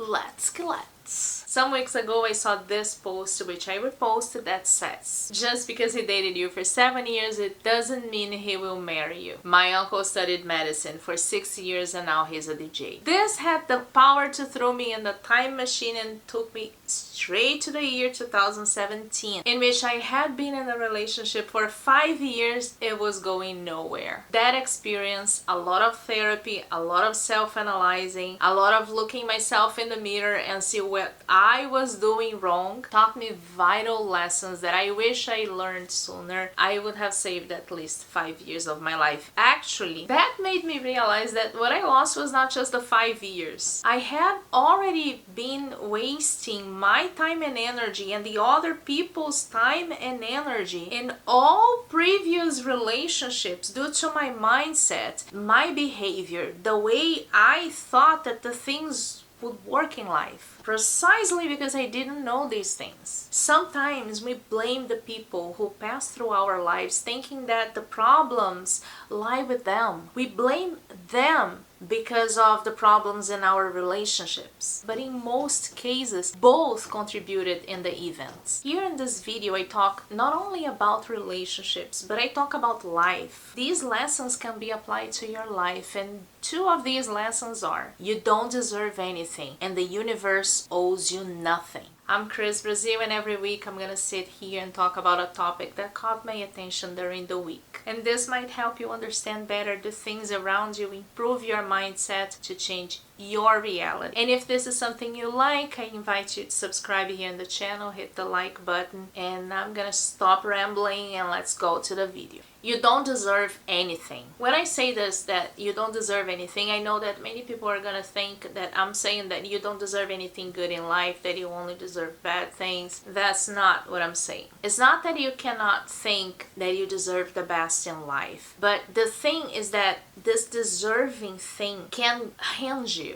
let's go. Some weeks ago I saw this post which I reposted that says, just because he dated you for 7 years it doesn't mean he will marry you. My uncle studied medicine for 6 years and now he's a DJ. This had the power to throw me in the time machine and took me straight to the year 2017, in which I had been in a relationship for 5 years. It was going nowhere. That experience, a lot of therapy, a lot of self-analyzing, a lot of looking myself in the mirror and see what I was doing wrong, taught me vital lessons that I wish I learned sooner. I would have saved at least 5 years of my life. Actually, that made me realize that what I lost was not just the 5 years. I had already been wasting my time and energy and the other people's time and energy in all previous relationships due to my mindset, my behavior, the way I thought that the things would work in life, precisely because I didn't know these things. Sometimes we blame the people who pass through our lives thinking that the problems lie with them. We blame them because of the problems in our relationships. But in most cases, both contributed in the events. Here in this video, I talk not only about relationships, but I talk about life. These lessons can be applied to your life, and two of these lessons are: you don't deserve anything, and the universe owes you nothing. I'm Cris Brasil, and every week I'm gonna sit here and talk about a topic that caught my attention during the week. And this might help you understand better the things around you, improve your mindset to change your reality. And if this is something you like, I invite you to subscribe here in the channel, hit the like button, and I'm gonna stop rambling and let's go to the video. You don't deserve anything. When I say this, that you don't deserve anything, I know that many people are gonna think that I'm saying that you don't deserve anything good in life, that you only deserve bad things. That's not what I'm saying. It's not that you cannot think that you deserve the best in life, but the thing is that this deserving thing can hinder you.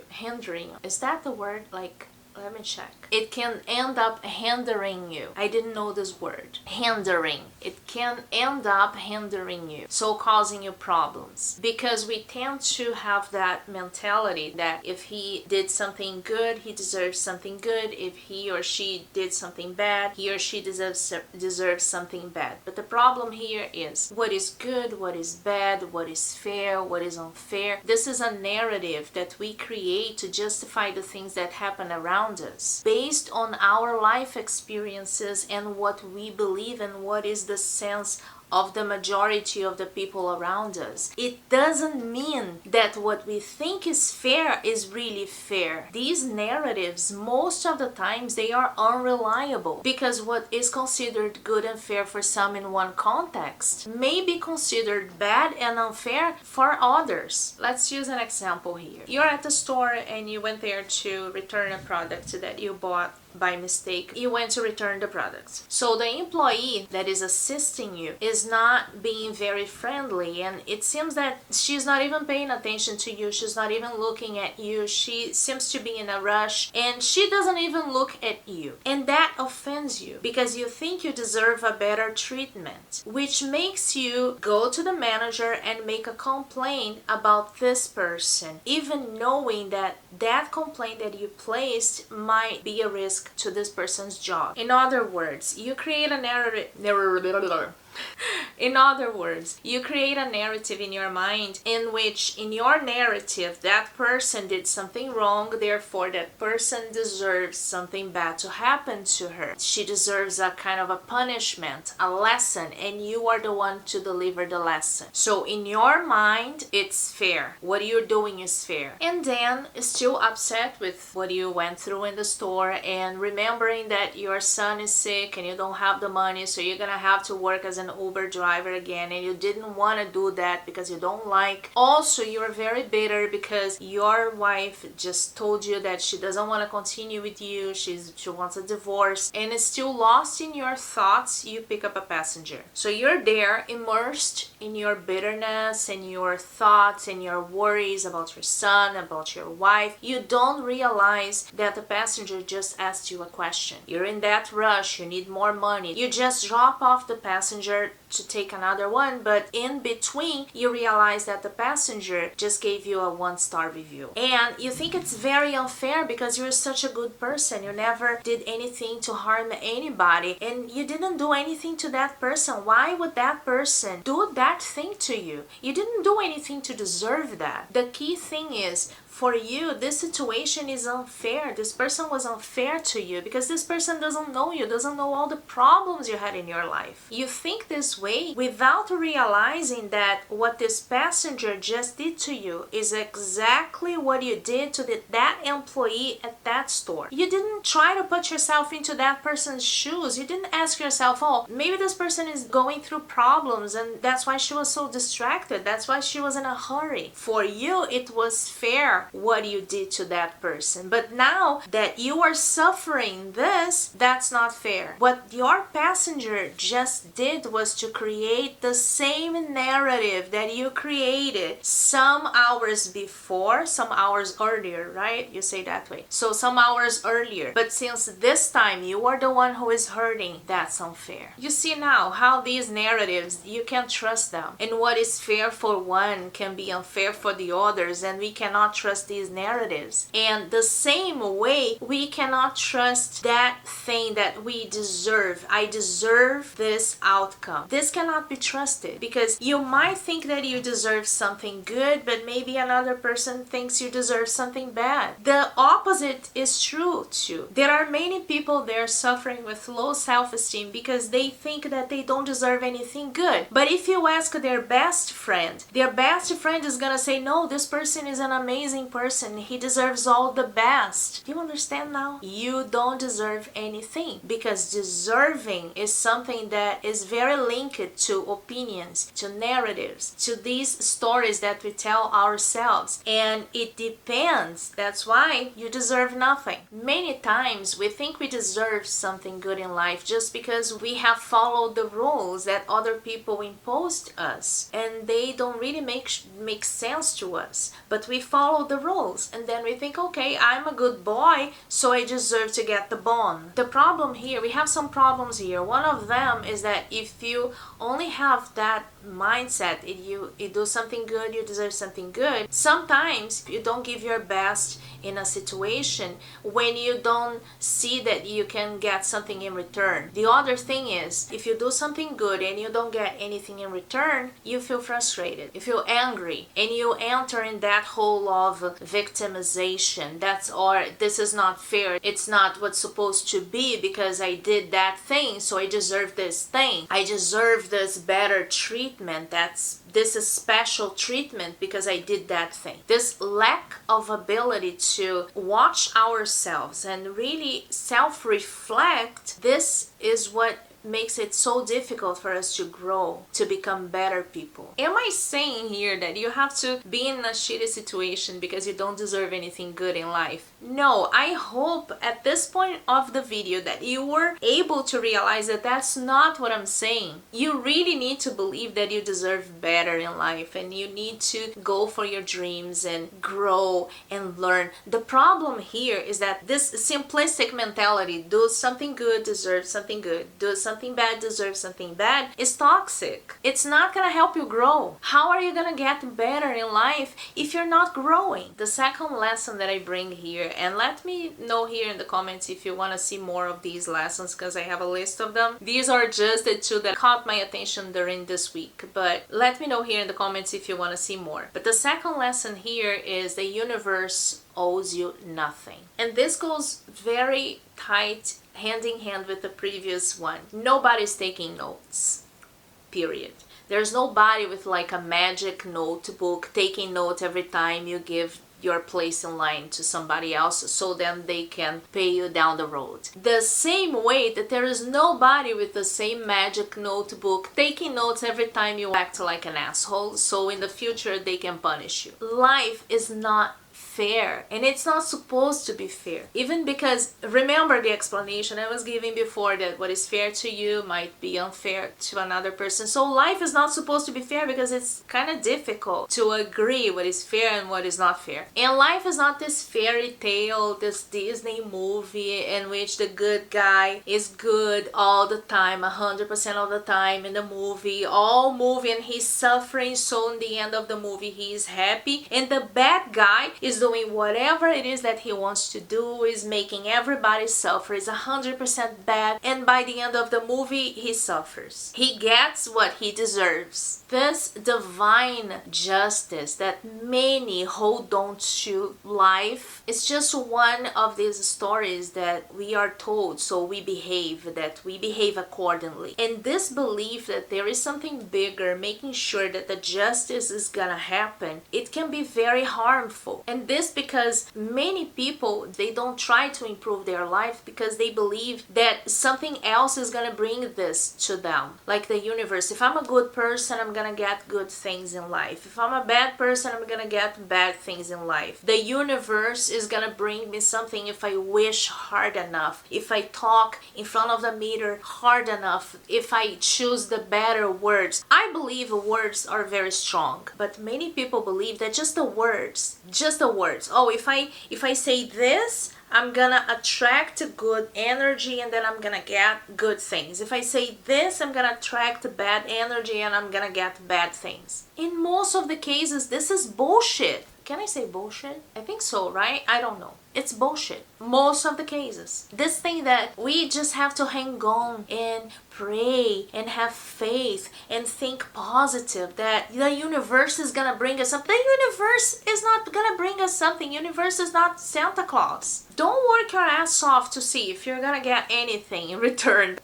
Is that the word? Like, let me check. It can end up hindering you. I didn't know this word. Hindering. It can end up hindering you, so causing you problems. Because we tend to have that mentality that if he did something good, he deserves something good. If he or she did something bad, he or she deserves something bad. But the problem here is what is good, what is bad, what is fair, what is unfair. This is a narrative that we create to justify the things that happen around us, based on our life experiences and what we believe and what is the sense of the majority of the people around us. It doesn't mean that what we think is fair is really fair. These narratives, most of the times, they are unreliable, because what is considered good and fair for some in one context may be considered bad and unfair for others. Let's use an example here. You're at the store and you went there to return a product that you bought by mistake. You went to return the product. So the employee that is assisting you is not being very friendly, and it seems that she's not even paying attention to you. She's not even looking at you. She seems to be in a rush, and she doesn't even look at you. And that offends you because you think you deserve a better treatment, which makes you go to the manager and make a complaint about this person, even knowing that that complaint that you placed might be a risk to this person's job. In other words, you create a narrative. In other words, you create a narrative in your mind in which, in your narrative, that person did something wrong, therefore that person deserves something bad to happen to her. She deserves a kind of a punishment, a lesson, and you are the one to deliver the lesson. So in your mind, it's fair. What you're doing is fair. And then still upset with what you went through in the store and remembering that your son is sick and you don't have the money, so you're gonna have to work as an Uber driver again, and you didn't want to do that because you don't like. Also, you're very bitter because your wife just told you that she doesn't want to continue with you. She wants a divorce, and it's still lost in your thoughts. You pick up a passenger. So you're there immersed in your bitterness and your thoughts and your worries about your son, about your wife. You don't realize that the passenger just asked you a question. You're in that rush. You need more money. You just drop off the passenger passenger to take another one, but in between you realize that the passenger just gave you a 1-star review. And you think it's very unfair because you're such a good person. You never did anything to harm anybody and you didn't do anything to that person. Why would that person do that thing to you? You didn't do anything to deserve that. The key thing is, for you, this situation is unfair. This person was unfair to you because this person doesn't know you, doesn't know all the problems you had in your life. You think this way without realizing that what this passenger just did to you is exactly what you did to that employee at that store. You didn't try to put yourself into that person's shoes. You didn't ask yourself, oh, maybe this person is going through problems and that's why she was so distracted. That's why she was in a hurry. For you, it was fair what you did to that person. But now that you are suffering this, that's not fair. What your passenger just did was to create the same narrative that you created some hours before, some hours earlier, right? You say that way. So some hours earlier. But since this time you are the one who is hurting, that's unfair. You see now how these narratives, you can't trust them. And what is fair for one can be unfair for the others, and we cannot trust these narratives. And the same way, we cannot trust that thing that we deserve. I deserve this outcome. This cannot be trusted because you might think that you deserve something good, but maybe another person thinks you deserve something bad. The opposite is true too. There are many people there suffering with low self-esteem because they think that they don't deserve anything good. But if you ask their best friend is gonna say, no, this person is an amazing person. He deserves all the best. You understand now? You don't deserve anything because deserving is something that is very linked to opinions, to narratives, to these stories that we tell ourselves. And it depends. That's why you deserve nothing. Many times we think we deserve something good in life just because we have followed the rules that other people imposed us, and they don't really make sense to us. But we follow the rules and then we think, okay, I'm a good boy, so I deserve to get the bone. The problem here, we have some problems here. One of them is that if you only have that mindset, if you do something good, you deserve something good, sometimes you don't give your best in a situation when you don't see that you can get something in return. The other thing is, if you do something good and you don't get anything in return, you feel frustrated, you feel angry, and you enter in that hole of victimization. This is not fair, it's not what's supposed to be because I did that thing, so I deserve this thing. I deserve this better treatment. This is special treatment because I did that thing. This lack of ability to watch ourselves and really self-reflect, this is what makes it so difficult for us to grow, to become better people. Am I saying here that you have to be in a shitty situation because you don't deserve anything good in life? No, I hope at this point of the video that you were able to realize that that's not what I'm saying. You really need to believe that you deserve better in life and you need to go for your dreams and grow and learn. The problem here is that this simplistic mentality, do something good, deserve something good, do something bad, deserve something bad, is toxic. It's not gonna help you grow. How are you gonna get better in life if you're not growing? The second lesson that I bring here, and let me know here in the comments if you want to see more of these lessons because I have a list of them. These are just the two that caught my attention during this week, but let me know here in the comments if you want to see more. But the second lesson here is the universe owes you nothing. And this goes very tight, hand in hand with the previous one. Nobody's taking notes, period. There's nobody with like a magic notebook taking note every time you give your place in line to somebody else so then they can pay you down the road. The same way that there is nobody with the same magic notebook taking notes every time you act like an asshole so in the future they can punish you. Life is not fair, and it's not supposed to be fair. Even because, remember the explanation I was giving before, that what is fair to you might be unfair to another person. So life is not supposed to be fair because it's kind of difficult to agree what is fair and what is not fair. And life is not this fairy tale, this Disney movie in which the good guy is good all the time, 100% of the time in the movie, and he's suffering, so in the end of the movie he is happy, and the bad guy is doing whatever it is that he wants to do, is making everybody suffer, is 100% bad, and by the end of the movie he suffers. He gets what he deserves. This divine justice that many hold on to life is just one of these stories that we are told, so we behave accordingly. And this belief that there is something bigger making sure that the justice is gonna happen, it can be very harmful. And this because many people, they don't try to improve their life because they believe that something else is gonna bring this to them. Like the universe. If I'm a good person, I'm gonna get good things in life. If I'm a bad person, I'm gonna get bad things in life. The universe is gonna bring me something if I wish hard enough, if I talk in front of the mirror hard enough, if I choose the better words. I believe words are very strong, but many people believe that just the words. Oh, if I say this, I'm gonna attract good energy and then I'm gonna get good things. If I say this, I'm gonna attract bad energy and I'm gonna get bad things. In most of the cases, this is bullshit. Can I say bullshit? I think so, right? I don't know. It's bullshit. Most of the cases. This thing that we just have to hang on and pray and have faith and think positive that the universe is gonna bring us something. The universe is not gonna bring us something. Universe is not Santa Claus. Don't work your ass off to see if you're gonna get anything in return.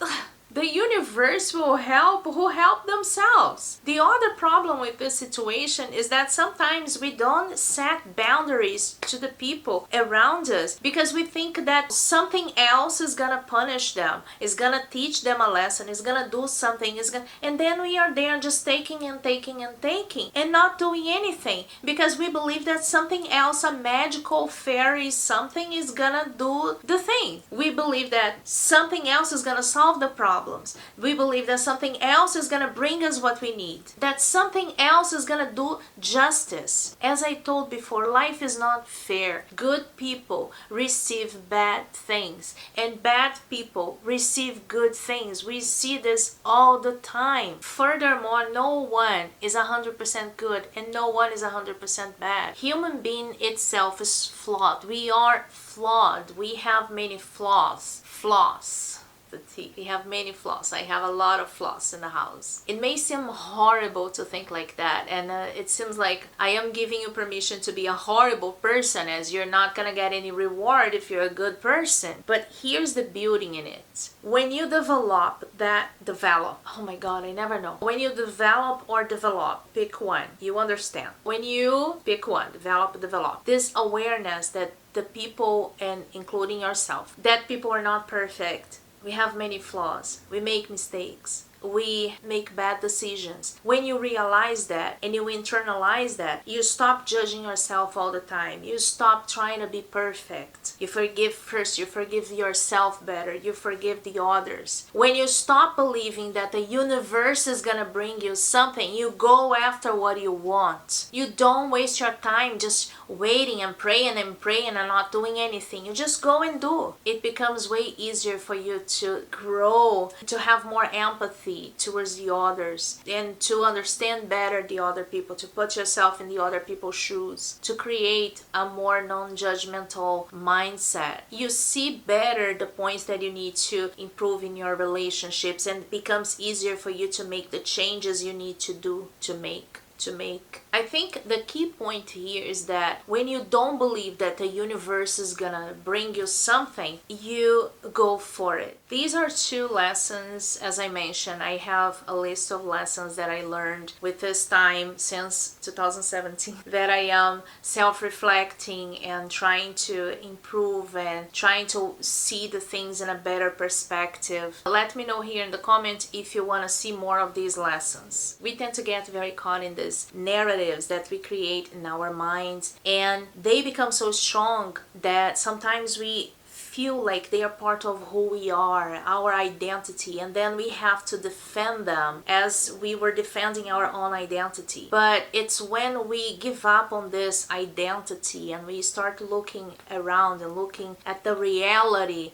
The universe will help who help themselves. The other problem with this situation is that sometimes we don't set boundaries to the people around us because we think that something else is gonna punish them, is gonna teach them a lesson, is gonna do something, and then we are there just taking and not doing anything because we believe that something else, a magical fairy something, is gonna do the thing. We believe that something else is gonna solve the problem. We believe that something else is going to bring us what we need. That something else is going to do justice. As I told before, life is not fair. Good people receive bad things and bad people receive good things. We see this all the time. Furthermore, no one is 100% good and no one is 100% bad. Human being itself is flawed. We are flawed. We have many flaws. The teeth. We have many flaws. I have a lot of flaws in the house. It may seem horrible to think like that, and it seems like I am giving you permission to be a horrible person, as you're not gonna get any reward if you're a good person. But here's the beauty in it. When you develop, oh my god, I never know. When you develop, pick one. You understand. When you pick one, develop. This awareness that the people, and including yourself, that people are not perfect. We have many flaws. We make mistakes. We make bad decisions. When you realize that and you internalize that, you stop judging yourself all the time. You stop trying to be perfect. You forgive first. You forgive yourself better. You forgive the others. When you stop believing that the universe is gonna bring you something, you go after what you want. You don't waste your time just waiting and praying and not doing anything. You just go and do. It becomes way easier for you to grow, to have more empathy towards the others, and to understand better the other people, to put yourself in the other people's shoes, to create a more non-judgmental mindset. You see better the points that you need to improve in your relationships, and it becomes easier for you to make the changes you need to do to make. I think the key point here is that when you don't believe that the universe is gonna bring you something, you go for it. These are 2 lessons. As I mentioned, I have a list of lessons that I learned with this time since 2017 that I am self-reflecting and trying to improve and trying to see the things in a better perspective. Let me know here in the comments if you want to see more of these lessons. We tend to get very caught in this these narratives that we create in our minds, and they become so strong that sometimes we feel like they are part of who we are, our identity, and then we have to defend them as we were defending our own identity. But it's when we give up on this identity and we start looking around and looking at the reality,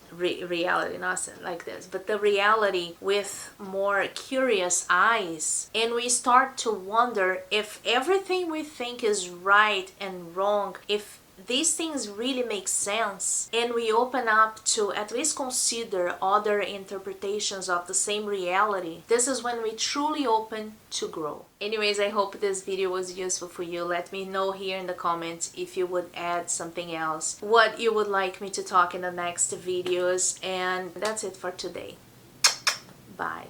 not like this, but the reality with more curious eyes, and we start to wonder if everything we think is right and wrong, if these things really make sense, and we open up to at least consider other interpretations of the same reality, this is when we truly open to grow. Anyways, I hope this video was useful for you. Let me know here in the comments if you would add something else, what you would like me to talk in the next videos, and that's it for today. Bye.